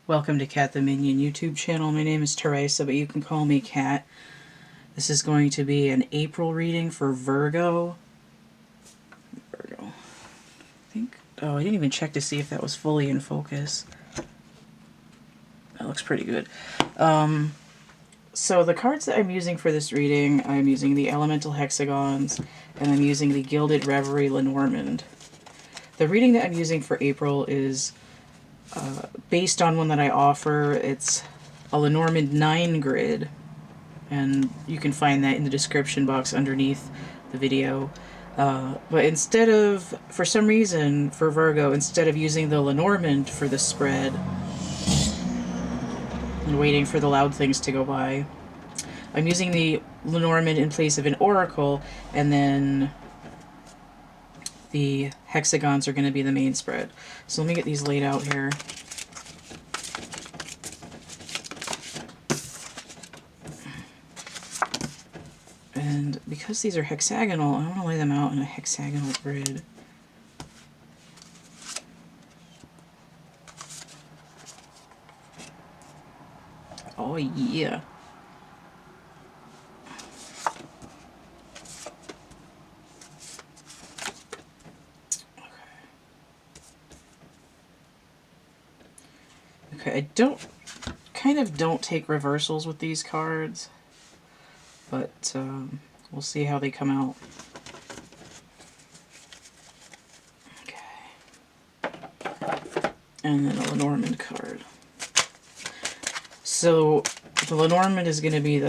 Welcome to Cat the Minion YouTube channel. My name is Teresa, but you can call me Cat. This is going to be an April reading for Virgo. I think... Oh, I didn't even check to see if that was fully in focus. That looks pretty good. So the cards that I'm using for this reading, I'm using the Elemental Hexagons, and I'm using the Gilded Reverie Lenormand. The reading that I'm using for April is based on one that I offer. It's a Lenormand 9 grid, and you can find that in the description box underneath the video. But instead of, for some reason, for Virgo, instead of using the Lenormand for the spread and waiting for the loud things to go by, I'm using the Lenormand in place of an oracle, and then the hexagons are going to be the main spread. So let me get these laid out here. And because these are hexagonal, I want to lay them out in a hexagonal grid. Oh yeah. Okay, I kind of don't take reversals with these cards, but we'll see how they come out. Okay. And then a Lenormand card. So the Lenormand is going to be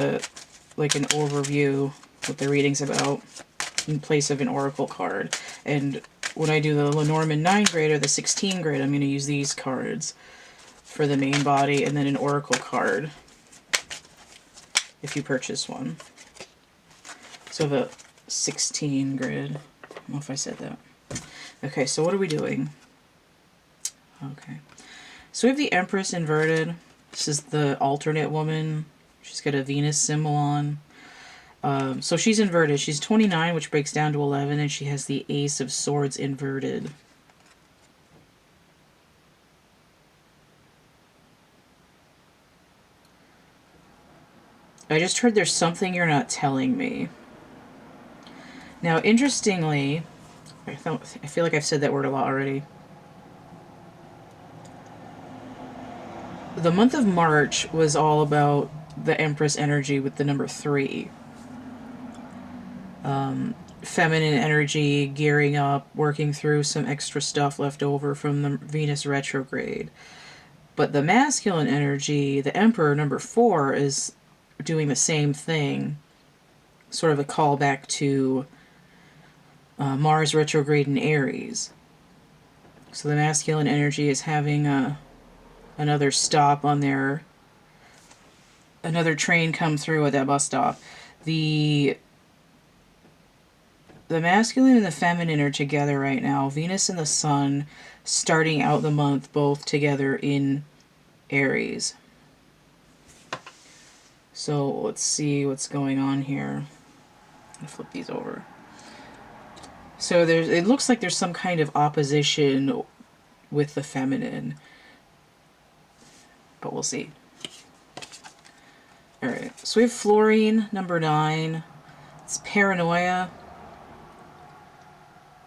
like an overview what the reading's about in place of an oracle card. And when I do the Lenormand 9 grid or the 16 grid, I'm going to use these cards for the main body, and then an oracle card if you purchase one. So the 16 grid. I don't know if I said that. Okay, so what are we doing? Okay. So we have the Empress inverted. This is the alternate woman. She's got a Venus symbol on. So she's inverted. She's 29, which breaks down to 11, and she has the Ace of Swords inverted. I just heard there's something you're not telling me. Now, interestingly, I feel like I've said that word a lot already. The month of March was all about the Empress energy with the number 3. Feminine energy, gearing up, working through some extra stuff left over from the Venus retrograde. But the masculine energy, the Emperor, number 4, is doing the same thing. Sort of a callback to Mars retrograde in Aries. So the masculine energy is having another stop on their... another train come through at that bus stop. The masculine and the feminine are together right now. Venus and the Sun starting out the month both together in Aries. So let's see what's going on here. I'll flip these over. So it looks like there's some kind of opposition with the feminine, but we'll see. Alright, so we have Fluorine, number 9. It's Paranoia.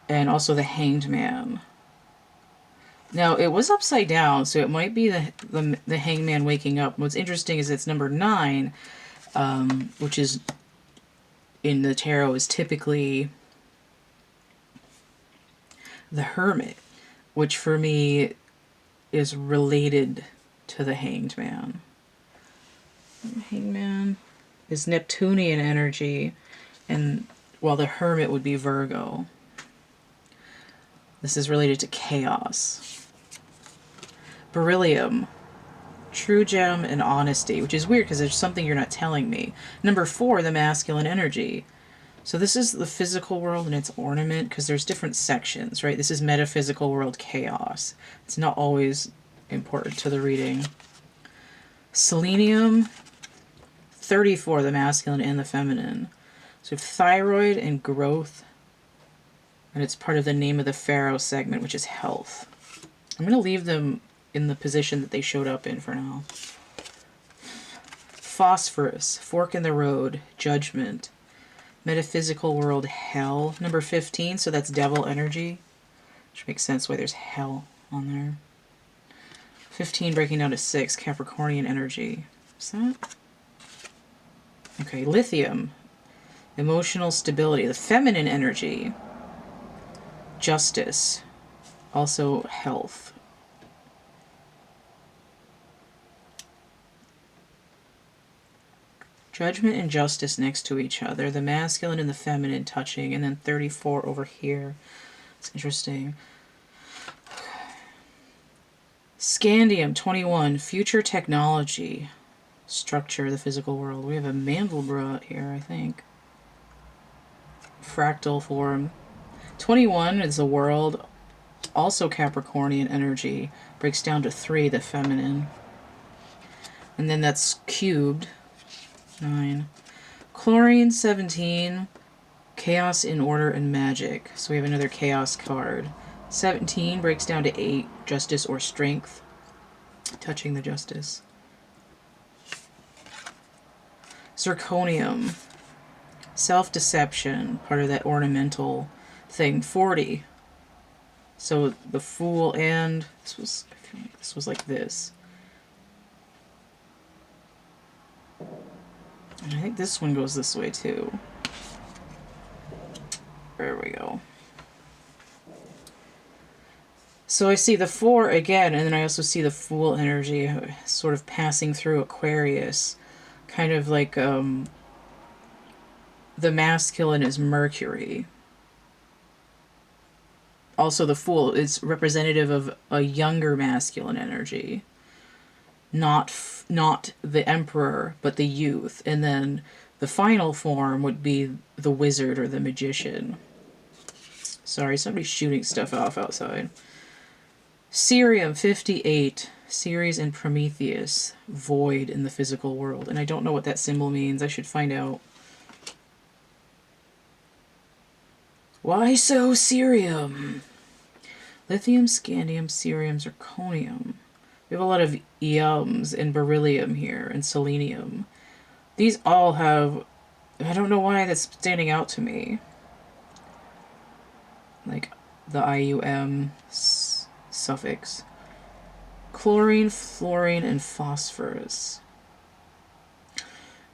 And also the Hanged Man. Now, it was upside down, so it might be the Hanged Man waking up. What's interesting is it's number 9, which is, in the tarot, is typically the Hermit, which for me is related to the Hanged Man. The Hanged Man is Neptunian energy, and while the Hermit would be Virgo. This is related to chaos. Beryllium, true gem, and honesty, which is weird because there's something you're not telling me. Number 4, the masculine energy. So this is the physical world and its ornament, because there's different sections, right? This is metaphysical world chaos. It's not always important to the reading. Selenium, 34, the masculine and the feminine. So thyroid and growth, and it's part of the name of the Pharaoh segment, which is health. I'm going to leave them in the position that they showed up in for now. Phosphorus, fork in the road, judgment. Metaphysical world, hell. Number 15, so that's devil energy. Which makes sense why there's hell on there. 15 breaking down to 6, Capricornian energy. Is that? Okay, lithium. Emotional stability, the feminine energy. Justice. Also health. Judgment and justice next to each other. The masculine and the feminine touching. And then 34 over here. It's interesting. Scandium, 21. Future technology. Structure, the physical world. We have a Mandelbrot here, I think. Fractal form. 21 is the world. Also Capricornian energy. Breaks down to 3, the feminine. And then that's cubed. 9. Chlorine, 17. Chaos in order and magic. So we have another chaos card. 17 breaks down to 8. Justice or strength. Touching the justice. Zirconium. Self-deception. Part of that ornamental thing. 40. So the Fool and... I feel like this was like this. And I think this one goes this way too. There we go. So I see the 4 again, and then I also see the Fool energy sort of passing through Aquarius. Kind of like the masculine is Mercury. Also the Fool is representative of a younger masculine energy. Not the Emperor, but the youth. And then the final form would be the Wizard or the Magician. Sorry, somebody's shooting stuff off outside. Cerium, 58. Ceres and Prometheus. Void in the physical world. And I don't know what that symbol means. I should find out. Why so cerium? Lithium, scandium, cerium, zirconium. We have a lot of yums and beryllium here, and selenium. These all have... I don't know why that's standing out to me. Like the IUM suffix. Chlorine, fluorine, and phosphorus.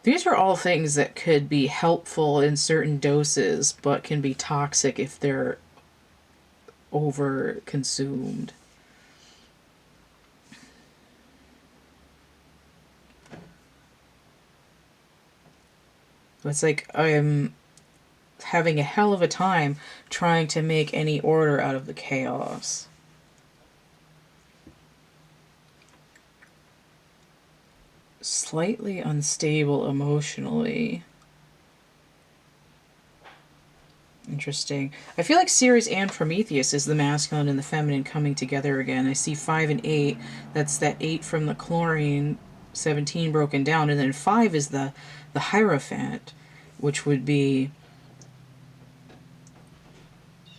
These are all things that could be helpful in certain doses, but can be toxic if they're over-consumed. It's like I'm having a hell of a time trying to make any order out of the chaos. Slightly unstable emotionally. Interesting. I feel like Ceres and Prometheus is the masculine and the feminine coming together again. I see 5 and 8. That's that 8 from the chlorine, 17 broken down. And then 5 is the Hierophant, which would be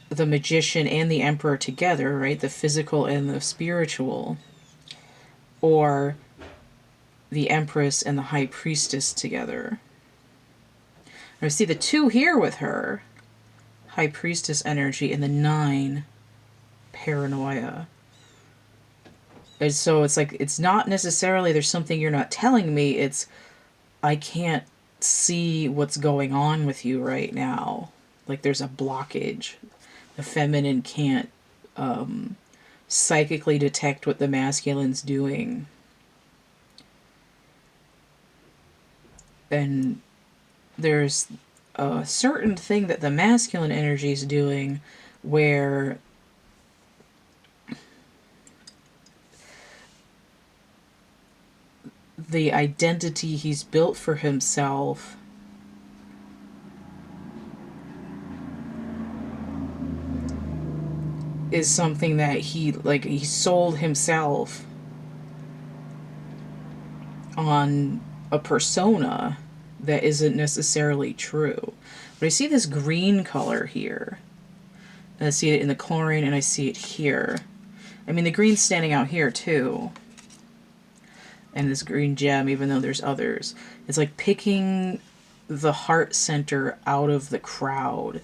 the Magician and the Emperor together, right? The physical and the spiritual. Or the Empress and the High Priestess together. And I see the 2 here with her. High Priestess energy, and the 9 paranoia. And so it's like, it's not necessarily there's something you're not telling me, it's I can't see what's going on with you right now. Like there's a blockage. The feminine can't psychically detect what the masculine's doing. And there's a certain thing that the masculine energy is doing where the identity he's built for himself is something that he sold himself on a persona that isn't necessarily true. But I see this green color here. And I see it in the chlorine and I see it here. I mean, the green's standing out here too. And this green gem, even though there's others. It's like picking the heart center out of the crowd.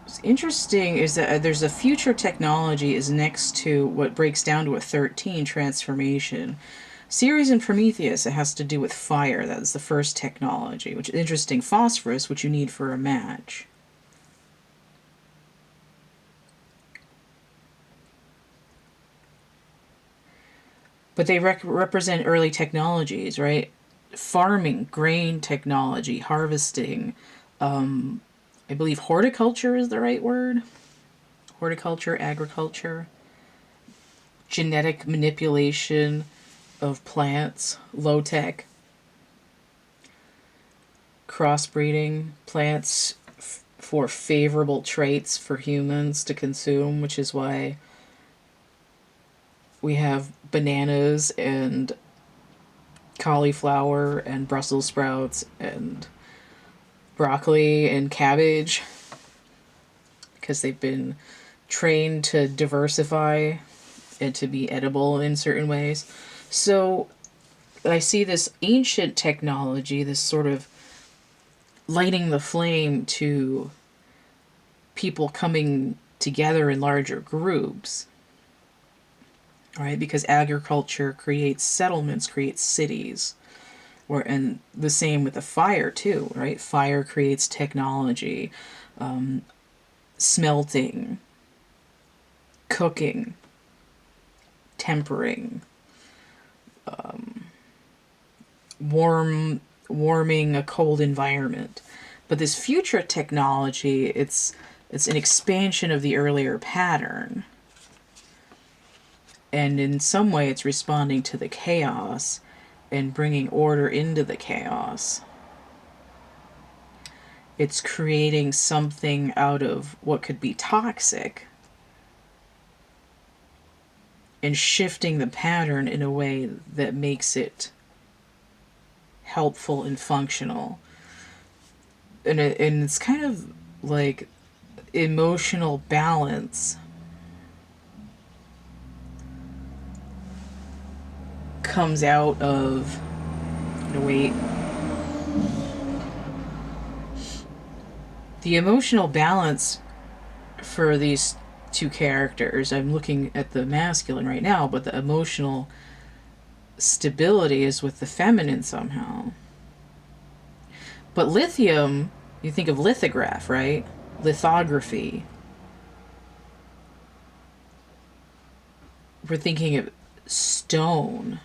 What's interesting is that there's a future technology is next to what breaks down to a 13 transformation. Ceres and Prometheus, it has to do with fire. That's the first technology, which is interesting. Phosphorus, which you need for a match. But they represent early technologies, right? Farming, grain technology, harvesting. I believe horticulture is the right word. Horticulture, agriculture. Genetic manipulation of plants, low tech. Crossbreeding plants for favorable traits for humans to consume, which is why we have bananas and cauliflower and Brussels sprouts and broccoli and cabbage, because they've been trained to diversify and to be edible in certain ways. So I see this ancient technology, this sort of lighting the flame to people coming together in larger groups, right? Because agriculture creates settlements, creates cities. And the same with the fire too, right? Fire creates technology, smelting, cooking, tempering, warming a cold environment. But this future technology, it's an expansion of the earlier pattern. And in some way it's responding to the chaos and bringing order into the chaos. It's creating something out of what could be toxic and shifting the pattern in a way that makes it helpful and functional. And it's kind of like emotional balance comes out of, wait, the emotional balance for these two characters, I'm looking at the masculine right now, but the emotional stability is with the feminine somehow. But lithium, you think of lithograph, right? Lithography. We're thinking of stone.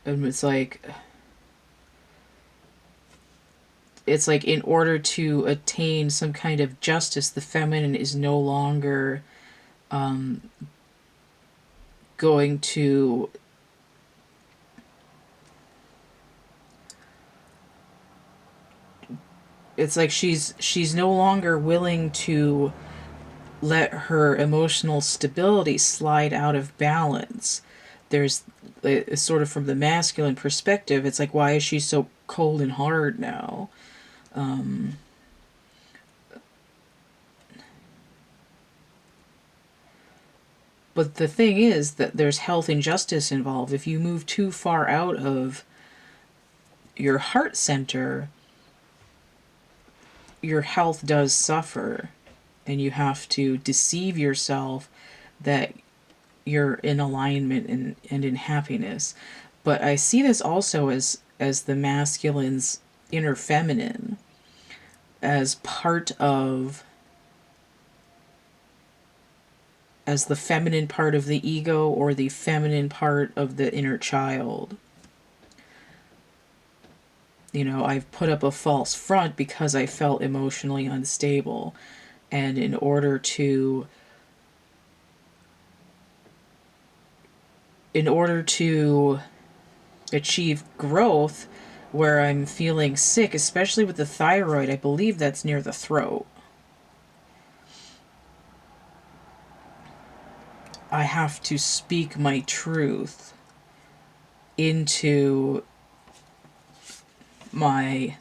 And it's like in order to attain some kind of justice, the feminine is no longer going to it's like she's no longer willing to let her emotional stability slide out of balance. There's sort of from the masculine perspective, it's like, why is she so cold and hard now? But the thing is that there's health injustice involved. If you move too far out of your heart center, your health does suffer, and you have to deceive yourself that you're in alignment and in happiness. But I see this also as the masculine's inner feminine, as part of, as the feminine part of the ego or the feminine part of the inner child. You know, I've put up a false front because I felt emotionally unstable. And in order to achieve growth where I'm feeling sick, especially with the thyroid, I believe that's near the throat. I have to speak my truth into my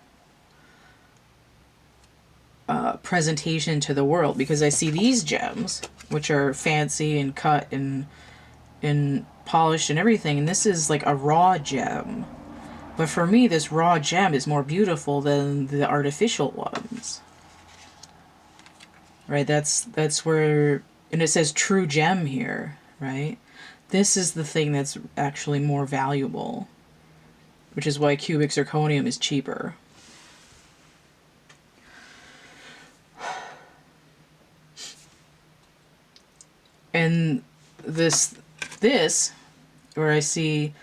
presentation to the world, because I see these gems, which are fancy and cut and polished and everything, and this is like a raw gem. But for me, this raw gem is more beautiful than the artificial ones. Right? That's where, and it says true gem here, right? This is the thing that's actually more valuable, which is why cubic zirconium is cheaper. And this, where I see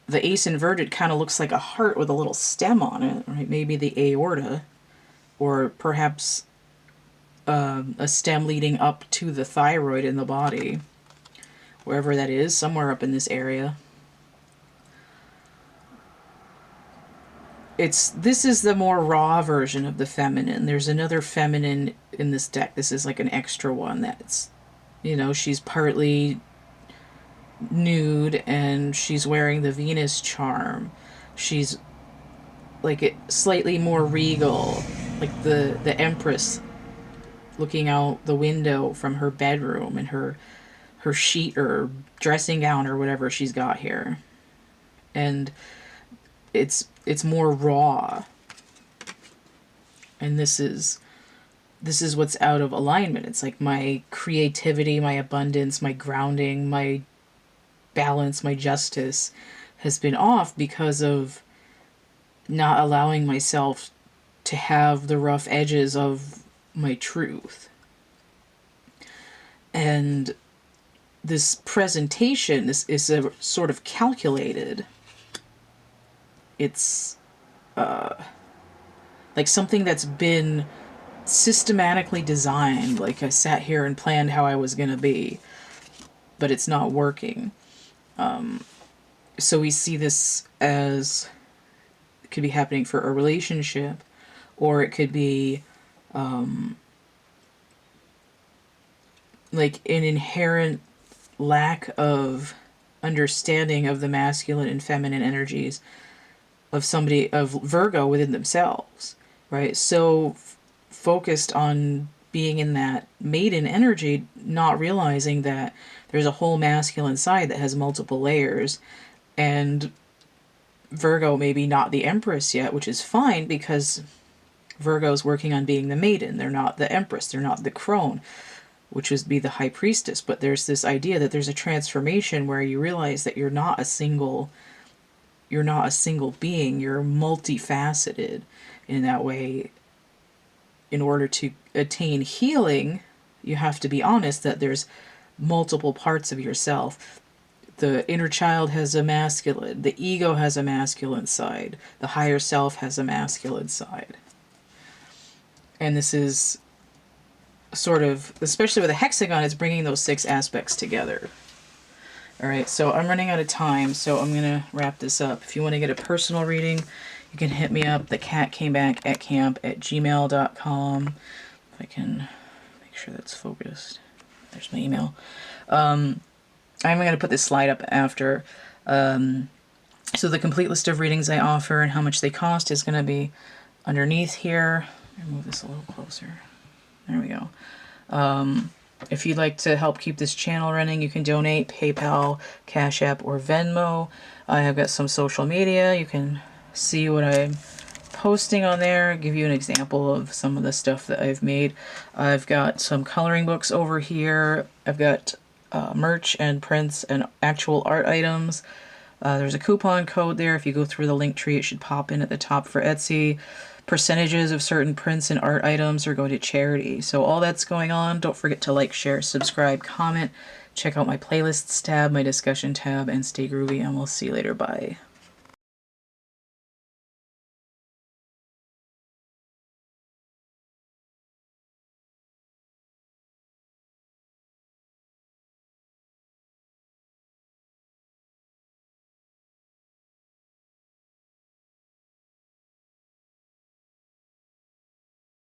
the ace inverted, kind of looks like a heart with a little stem on it, right? Maybe the aorta, or perhaps a stem leading up to the thyroid in the body, wherever that is, somewhere up in this area. This is the more raw version of the feminine. There's another feminine in this deck. This is like an extra one that's, you know, she's partly nude and she's wearing the Venus charm. She's like it slightly more regal, like the Empress looking out the window from her bedroom and her sheet or dressing gown or whatever she's got here. And it's more raw. And this is what's out of alignment. It's like my creativity, my abundance, my grounding, my balance, my justice has been off because of not allowing myself to have the rough edges of my truth. And this presentation is a sort of calculated. It's like something that's been systematically designed. Like I sat here and planned how I was going to be, but it's not working. So we see this as, it could be happening for a relationship, or it could be like an inherent lack of understanding of the masculine and feminine energies of somebody, of Virgo within themselves, right? So focused on being in that maiden energy, not realizing that there's a whole masculine side that has multiple layers, and Virgo maybe not the Empress yet, which is fine because Virgo's working on being the maiden. They're not the Empress. They're not the crone, which would be the High Priestess. But there's this idea that there's a transformation where you realize that you're not a single being. You're multifaceted in that way. In order to attain healing, you have to be honest that there's multiple parts of yourself. The inner child has a masculine, the ego has a masculine side, the higher self has a masculine side. And this is sort of, especially with a hexagon, it's bringing those 6 aspects together. All right, so I'm running out of time, so I'm going to wrap this up. If you want to get a personal reading, you can hit me up, thecatcameback@camp@gmail.com. If I can make sure that's focused. There's my email. I'm going to put this slide up after. So the complete list of readings I offer and how much they cost is going to be underneath here. Let me move this a little closer. There we go. If you'd like to help keep this channel running, you can donate PayPal, Cash App, or Venmo. I have got some social media. You can see what I'm posting on there, give you an example of some of the stuff that I've made. I've got some coloring books over here. I've got merch and prints and actual art items. There's a coupon code there. If you go through the link tree, it should pop in at the top for Etsy. Percentages of certain prints and art items are going to charity. So all that's going on. Don't forget to like, share, subscribe, comment. Check out my playlists tab, my discussion tab, and stay groovy, and we'll see you later. Bye.